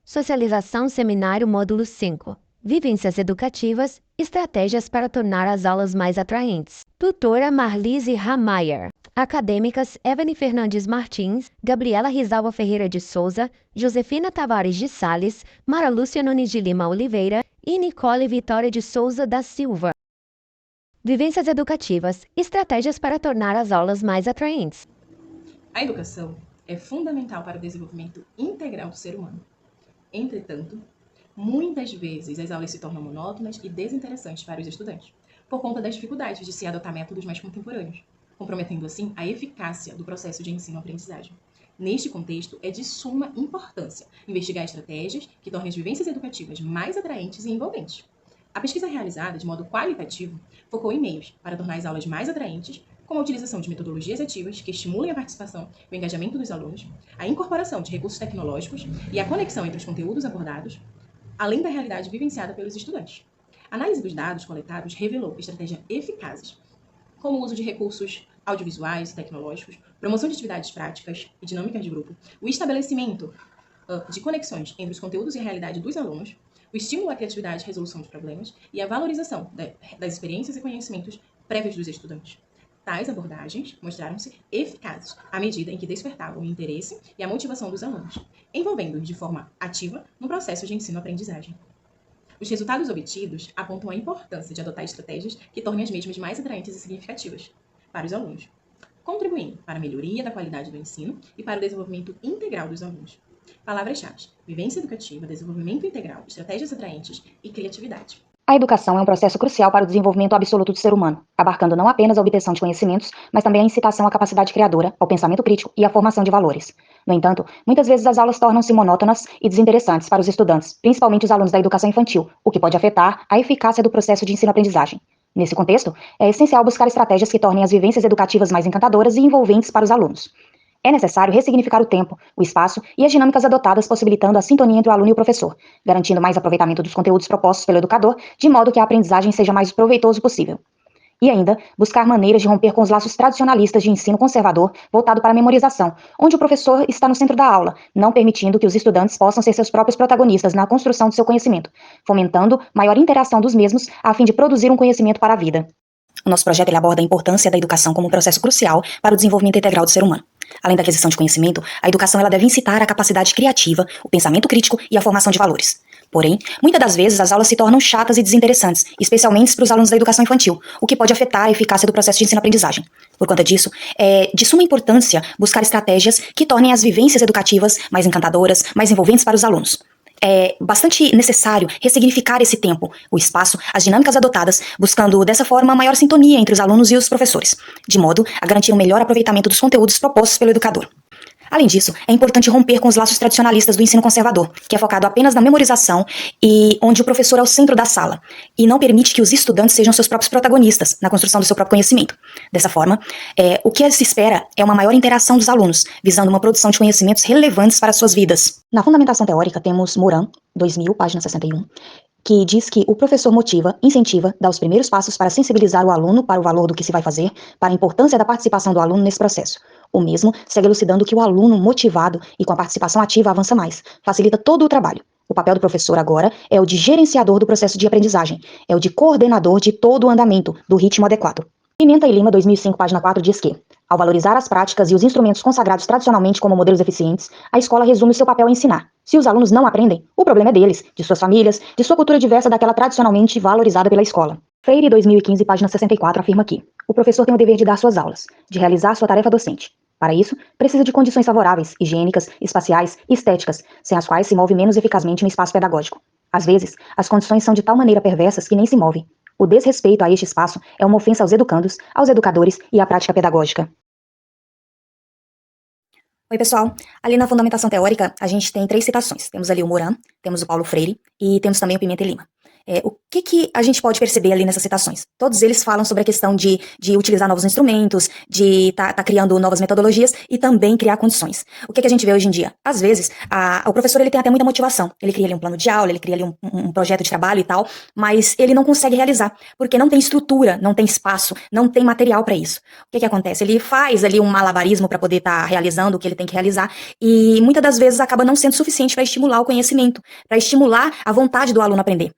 Socialização Seminário Módulo 5. Vivências educativas, estratégias para tornar as aulas mais atraentes. Tutora Marlise Ramayer. Acadêmicas Evelyn Fernandes Martins, Gabriela Rizalva Ferreira de Souza, Josefina Tavares de Sales, Mara Lúcia Nunes de Lima Oliveira e Nicole Vitória de Souza da Silva. Vivências educativas, estratégias para tornar as aulas mais atraentes. A educação é fundamental para o desenvolvimento integral do ser humano. Entretanto, muitas vezes as aulas se tornam monótonas e desinteressantes para os estudantes, por conta das dificuldades de se adotar métodos mais contemporâneos, comprometendo assim a eficácia do processo de ensino-aprendizagem. Neste contexto, é de suma importância investigar estratégias que tornem as vivências educativas mais atraentes e envolventes. A pesquisa realizada de modo qualitativo focou em meios para tornar as aulas mais atraentes, como a utilização de metodologias ativas que estimulem a participação e o engajamento dos alunos, a incorporação de recursos tecnológicos e a conexão entre os conteúdos abordados, além da realidade vivenciada pelos estudantes. A análise dos dados coletados revelou estratégias eficazes, como o uso de recursos audiovisuais e tecnológicos, promoção de atividades práticas e dinâmicas de grupo, o estabelecimento de conexões entre os conteúdos e a realidade dos alunos, o estímulo à criatividade e resolução de problemas e a valorização das experiências e conhecimentos prévios dos estudantes. Tais abordagens mostraram-se eficazes à medida em que despertavam o interesse e a motivação dos alunos, envolvendo-os de forma ativa no processo de ensino-aprendizagem. Os resultados obtidos apontam a importância de adotar estratégias que tornem as mesmas mais atraentes e significativas para os alunos, contribuindo para a melhoria da qualidade do ensino e para o desenvolvimento integral dos alunos. Palavras-chave: vivência educativa, desenvolvimento integral, estratégias atraentes e criatividade. A educação é um processo crucial para o desenvolvimento absoluto do ser humano, abarcando não apenas a obtenção de conhecimentos, mas também a incitação à capacidade criadora, ao pensamento crítico e à formação de valores. No entanto, muitas vezes as aulas tornam-se monótonas e desinteressantes para os estudantes, principalmente os alunos da educação infantil, o que pode afetar a eficácia do processo de ensino-aprendizagem. Nesse contexto, é essencial buscar estratégias que tornem as vivências educativas mais encantadoras e envolventes para os alunos. É necessário ressignificar o tempo, o espaço e as dinâmicas adotadas, possibilitando a sintonia entre o aluno e o professor, garantindo mais aproveitamento dos conteúdos propostos pelo educador, de modo que a aprendizagem seja mais proveitoso possível. E ainda, buscar maneiras de romper com os laços tradicionalistas de ensino conservador voltado para a memorização, onde o professor está no centro da aula, não permitindo que os estudantes possam ser seus próprios protagonistas na construção do seu conhecimento, fomentando maior interação dos mesmos a fim de produzir um conhecimento para a vida. O nosso projeto ele aborda a importância da educação como um processo crucial para o desenvolvimento integral do ser humano. Além da aquisição de conhecimento, a educação ela deve incitar a capacidade criativa, o pensamento crítico e a formação de valores. Porém, muitas das vezes as aulas se tornam chatas e desinteressantes, especialmente para os alunos da educação infantil, o que pode afetar a eficácia do processo de ensino-aprendizagem. Por conta disso, é de suma importância buscar estratégias que tornem as vivências educativas mais encantadoras, mais envolventes para os alunos. É bastante necessário ressignificar esse tempo, o espaço, as dinâmicas adotadas, buscando dessa forma maior sintonia entre os alunos e os professores, de modo a garantir um melhor aproveitamento dos conteúdos propostos pelo educador. Além disso, é importante romper com os laços tradicionalistas do ensino conservador, que é focado apenas na memorização e onde o professor é o centro da sala, e não permite que os estudantes sejam seus próprios protagonistas na construção do seu próprio conhecimento. Dessa forma, o que se espera é uma maior interação dos alunos, visando uma produção de conhecimentos relevantes para suas vidas. Na fundamentação teórica, temos Moran, 2000, página 61, que diz que o professor motiva, incentiva, dá os primeiros passos para sensibilizar o aluno para o valor do que se vai fazer, para a importância da participação do aluno nesse processo. O mesmo segue elucidando que o aluno motivado e com a participação ativa avança mais, facilita todo o trabalho. O papel do professor agora é o de gerenciador do processo de aprendizagem, é o de coordenador de todo o andamento, do ritmo adequado. Pimenta e Lima, 2005, página 4, diz que, ao valorizar as práticas e os instrumentos consagrados tradicionalmente como modelos eficientes, a escola resume o seu papel em ensinar. Se os alunos não aprendem, o problema é deles, de suas famílias, de sua cultura diversa daquela tradicionalmente valorizada pela escola. Freire, 2015, página 64, afirma que o professor tem o dever de dar suas aulas, de realizar sua tarefa docente. Para isso, precisa de condições favoráveis, higiênicas, espaciais e estéticas, sem as quais se move menos eficazmente no espaço pedagógico. Às vezes, as condições são de tal maneira perversas que nem se movem. O desrespeito a este espaço é uma ofensa aos educandos, aos educadores e à prática pedagógica. Oi, pessoal. Ali na fundamentação teórica, a gente tem 3 citações. Temos ali o Moran, temos o Paulo Freire e temos também o Pimenta e Lima. O que a gente pode perceber ali nessas citações? Todos eles falam sobre a questão de utilizar novos instrumentos, de tá criando novas metodologias e também criar condições. O que a gente vê hoje em dia? Às vezes, o professor ele tem até muita motivação. Ele cria ali um plano de aula, ele cria ali um projeto de trabalho e tal, mas ele não consegue realizar, porque não tem estrutura, não tem espaço, não tem material para isso. O que acontece? Ele faz ali um malabarismo para poder estar realizando o que ele tem que realizar e muitas das vezes acaba não sendo suficiente para estimular o conhecimento, para estimular a vontade do aluno aprender.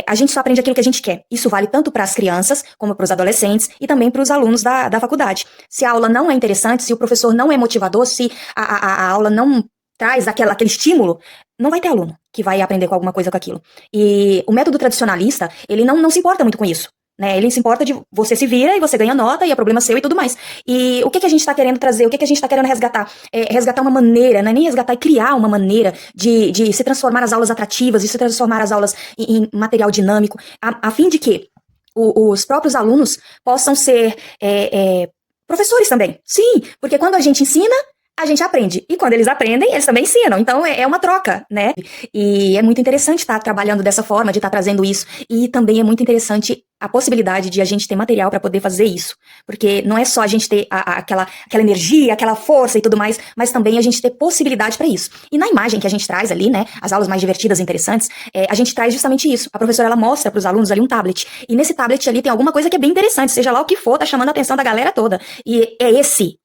A gente só aprende aquilo que a gente quer. Isso vale tanto para as crianças, como para os adolescentes e também para os alunos da faculdade. Se a aula não é interessante, se o professor não é motivador, se a aula não traz aquele estímulo, não vai ter aluno que vai aprender com alguma coisa com aquilo. E o método tradicionalista, ele não se importa muito com isso. Né? Ele se importa de você se vira e você ganha nota e é problema seu e tudo mais. E o que a gente está querendo trazer, o que a gente está querendo resgatar? Resgatar uma maneira, não é nem resgatar, é criar uma maneira de se transformar as aulas atrativas, de se transformar as aulas em material dinâmico, a fim de que os próprios alunos possam ser professores também. Sim, porque quando a gente ensina, a gente aprende. E quando eles aprendem, eles também ensinam. Então, é uma troca, né? E é muito interessante estar trabalhando dessa forma, de estar trazendo isso. E também é muito interessante a possibilidade de a gente ter material para poder fazer isso. Porque não é só a gente ter aquela energia, aquela força e tudo mais, mas também a gente ter possibilidade para isso. E na imagem que a gente traz ali, né, as aulas mais divertidas e interessantes, a gente traz justamente isso. A professora, ela mostra para os alunos ali um tablet. E nesse tablet ali tem alguma coisa que é bem interessante, seja lá o que for, tá chamando a atenção da galera toda. E é esse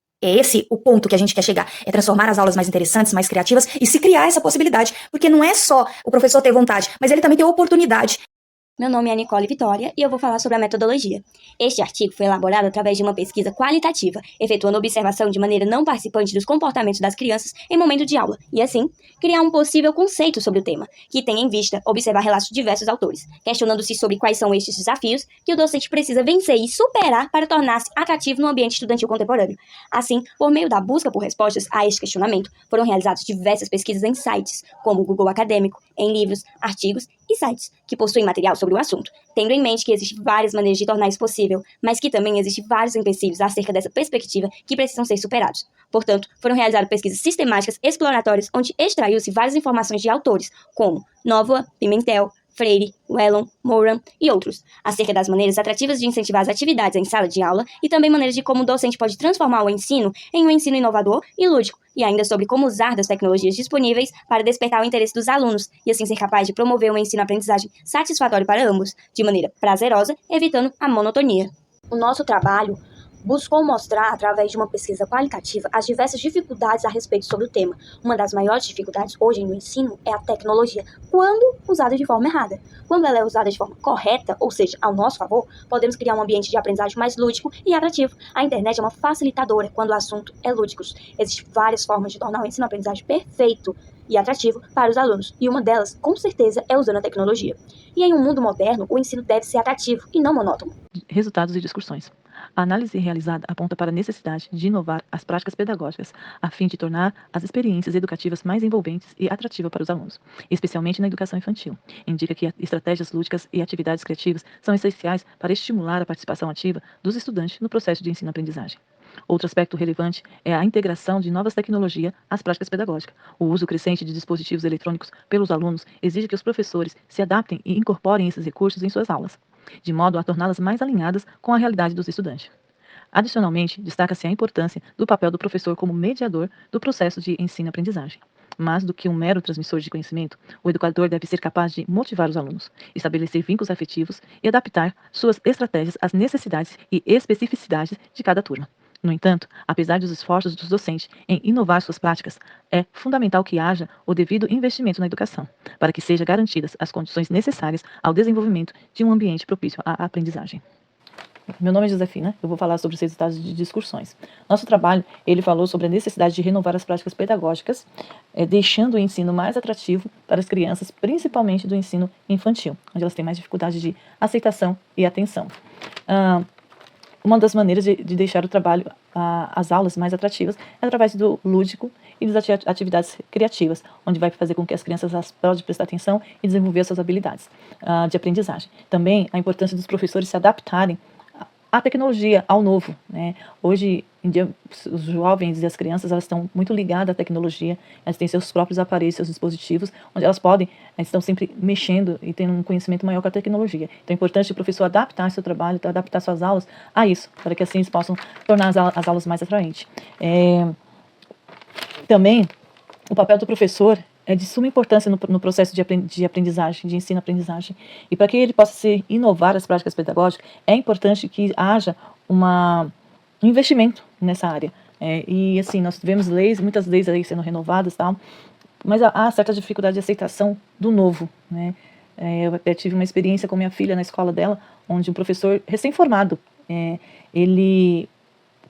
o ponto que a gente quer chegar, é transformar as aulas mais interessantes, mais criativas e se criar essa possibilidade, porque não é só o professor ter vontade, mas ele também ter oportunidade. Meu nome é Nicole Vitória e eu vou falar sobre a metodologia. Este artigo foi elaborado através de uma pesquisa qualitativa, efetuando observação de maneira não participante dos comportamentos das crianças em momento de aula, e assim, criar um possível conceito sobre o tema, que tenha em vista observar relatos de diversos autores, questionando-se sobre quais são estes desafios que o docente precisa vencer e superar para tornar-se atrativo no ambiente estudantil contemporâneo. Assim, por meio da busca por respostas a este questionamento, foram realizadas diversas pesquisas em sites, como o Google Acadêmico, em livros, artigos e sites, que possuem material sobre o assunto, tendo em mente que existem várias maneiras de tornar isso possível, mas que também existem vários empecilhos acerca dessa perspectiva que precisam ser superados. Portanto, foram realizadas pesquisas sistemáticas exploratórias onde extraiu-se várias informações de autores, como Novoa, Pimentel, Freire, Wellon, Moran e outros, acerca das maneiras atrativas de incentivar as atividades em sala de aula e também maneiras de como o docente pode transformar o ensino em um ensino inovador e lúdico, e ainda sobre como usar das tecnologias disponíveis para despertar o interesse dos alunos e assim ser capaz de promover um ensino-aprendizagem satisfatório para ambos, de maneira prazerosa, evitando a monotonia. O nosso trabalho buscou mostrar, através de uma pesquisa qualitativa, as diversas dificuldades a respeito sobre o tema. Uma das maiores dificuldades hoje no ensino é a tecnologia, quando usada de forma errada. Quando ela é usada de forma correta, ou seja, ao nosso favor, podemos criar um ambiente de aprendizagem mais lúdico e atrativo. A internet é uma facilitadora quando o assunto é lúdico. Existem várias formas de tornar o ensino-aprendizagem perfeito e atrativo para os alunos, e uma delas, com certeza, é usando a tecnologia. E em um mundo moderno, o ensino deve ser atrativo e não monótono. Resultados e discussões. A análise realizada aponta para a necessidade de inovar as práticas pedagógicas, a fim de tornar as experiências educativas mais envolventes e atrativas para os alunos, especialmente na educação infantil. Indica que estratégias lúdicas e atividades criativas são essenciais para estimular a participação ativa dos estudantes no processo de ensino-aprendizagem. Outro aspecto relevante é a integração de novas tecnologias às práticas pedagógicas. O uso crescente de dispositivos eletrônicos pelos alunos exige que os professores se adaptem e incorporem esses recursos em suas aulas, de modo a torná-las mais alinhadas com a realidade dos estudantes. Adicionalmente, destaca-se a importância do papel do professor como mediador do processo de ensino-aprendizagem. Mais do que um mero transmissor de conhecimento, o educador deve ser capaz de motivar os alunos, estabelecer vínculos afetivos e adaptar suas estratégias às necessidades e especificidades de cada turma. No entanto, apesar dos esforços dos docentes em inovar suas práticas, é fundamental que haja o devido investimento na educação, para que sejam garantidas as condições necessárias ao desenvolvimento de um ambiente propício à aprendizagem. Meu nome é Josefina, eu vou falar sobre os resultados de discussões. Nosso trabalho, ele falou sobre a necessidade de renovar as práticas pedagógicas, deixando o ensino mais atrativo para as crianças, principalmente do ensino infantil, onde elas têm mais dificuldade de aceitação e atenção. Uma das maneiras de deixar o trabalho, as aulas mais atrativas, é através do lúdico e das atividades criativas, onde vai fazer com que as crianças possam prestar atenção e desenvolver suas habilidades de aprendizagem. Também a importância dos professores se adaptarem à tecnologia, ao novo, né? Hoje, os jovens e as crianças, elas estão muito ligadas à tecnologia, elas têm seus próprios aparelhos, seus dispositivos, onde elas estão sempre mexendo e tendo um conhecimento maior com a tecnologia. Então é importante o professor adaptar seu trabalho, adaptar suas aulas a isso, para que assim eles possam tornar as aulas mais atraentes. Também, o papel do professor é de suma importância no processo de aprendizagem, de ensino-aprendizagem. E para que ele possa inovar as práticas pedagógicas, é importante que haja um investimento nessa área. E assim, nós tivemos muitas leis aí sendo renovadas e tal, mas há certa dificuldade de aceitação do novo, né? Eu até tive uma experiência com minha filha na escola dela, onde um professor recém-formado, ele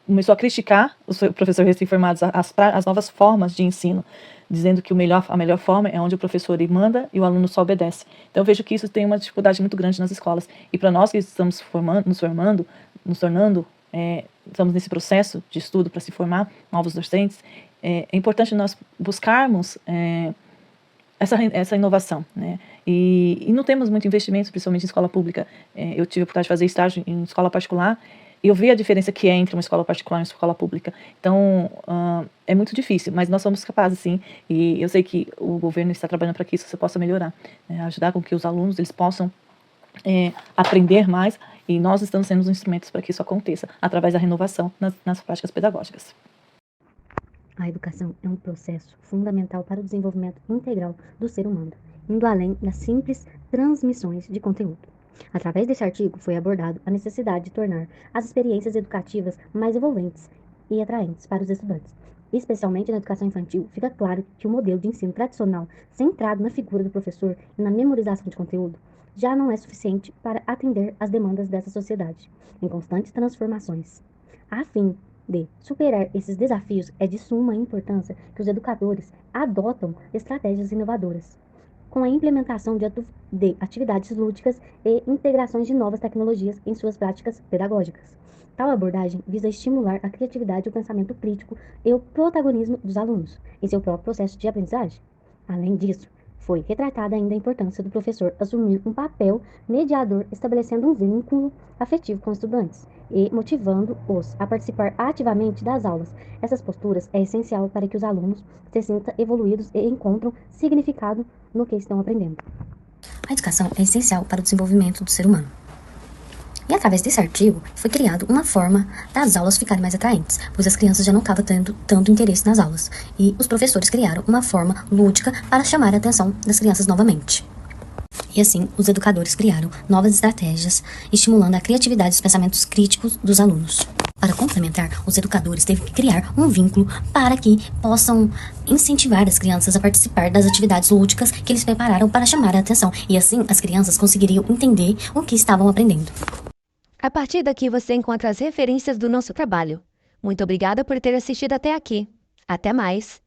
começou a criticar os professores recém-formados, as novas formas de ensino, dizendo que a melhor forma é onde o professor manda e o aluno só obedece. Então eu vejo que isso tem uma dificuldade muito grande nas escolas. E para nós que estamos nos tornando, estamos nesse processo de estudo para se formar novos docentes, é importante nós buscarmos essa inovação, né? E não temos muito investimento, principalmente em escola pública. Eu tive a oportunidade de fazer estágio em escola particular, e eu vi a diferença que é entre uma escola particular e uma escola pública. Então, é muito difícil, mas nós somos capazes, sim. E eu sei que o governo está trabalhando para que isso possa melhorar, né? Ajudar com que os alunos eles possam aprender mais, e nós estamos sendo os instrumentos para que isso aconteça, através da renovação nas práticas pedagógicas. A educação é um processo fundamental para o desenvolvimento integral do ser humano, indo além das simples transmissões de conteúdo. Através desse artigo foi abordado a necessidade de tornar as experiências educativas mais envolventes e atraentes para os estudantes. Especialmente na educação infantil, fica claro que o modelo de ensino tradicional, centrado na figura do professor e na memorização de conteúdo, já não é suficiente para atender às demandas dessa sociedade, em constantes transformações. A fim de superar esses desafios, é de suma importância que os educadores adotam estratégias inovadoras, com a implementação de atividades lúdicas e integrações de novas tecnologias em suas práticas pedagógicas. Tal abordagem visa estimular a criatividade, o pensamento crítico e o protagonismo dos alunos em seu próprio processo de aprendizagem. Além disso, foi retratada ainda a importância do professor assumir um papel mediador, estabelecendo um vínculo afetivo com os estudantes e motivando-os a participar ativamente das aulas. Essas posturas é essencial para que os alunos se sintam evoluídos e encontrem significado no que estão aprendendo. A educação é essencial para o desenvolvimento do ser humano. E através desse artigo, foi criado uma forma das aulas ficarem mais atraentes, pois as crianças já não estavam tendo tanto interesse nas aulas, e os professores criaram uma forma lúdica para chamar a atenção das crianças novamente. E assim, os educadores criaram novas estratégias, estimulando a criatividade e os pensamentos críticos dos alunos. Para complementar, os educadores teve que criar um vínculo para que possam incentivar as crianças a participar das atividades lúdicas que eles prepararam para chamar a atenção, e assim as crianças conseguiriam entender o que estavam aprendendo. A partir daqui você encontra as referências do nosso trabalho. Muito obrigada por ter assistido até aqui. Até mais!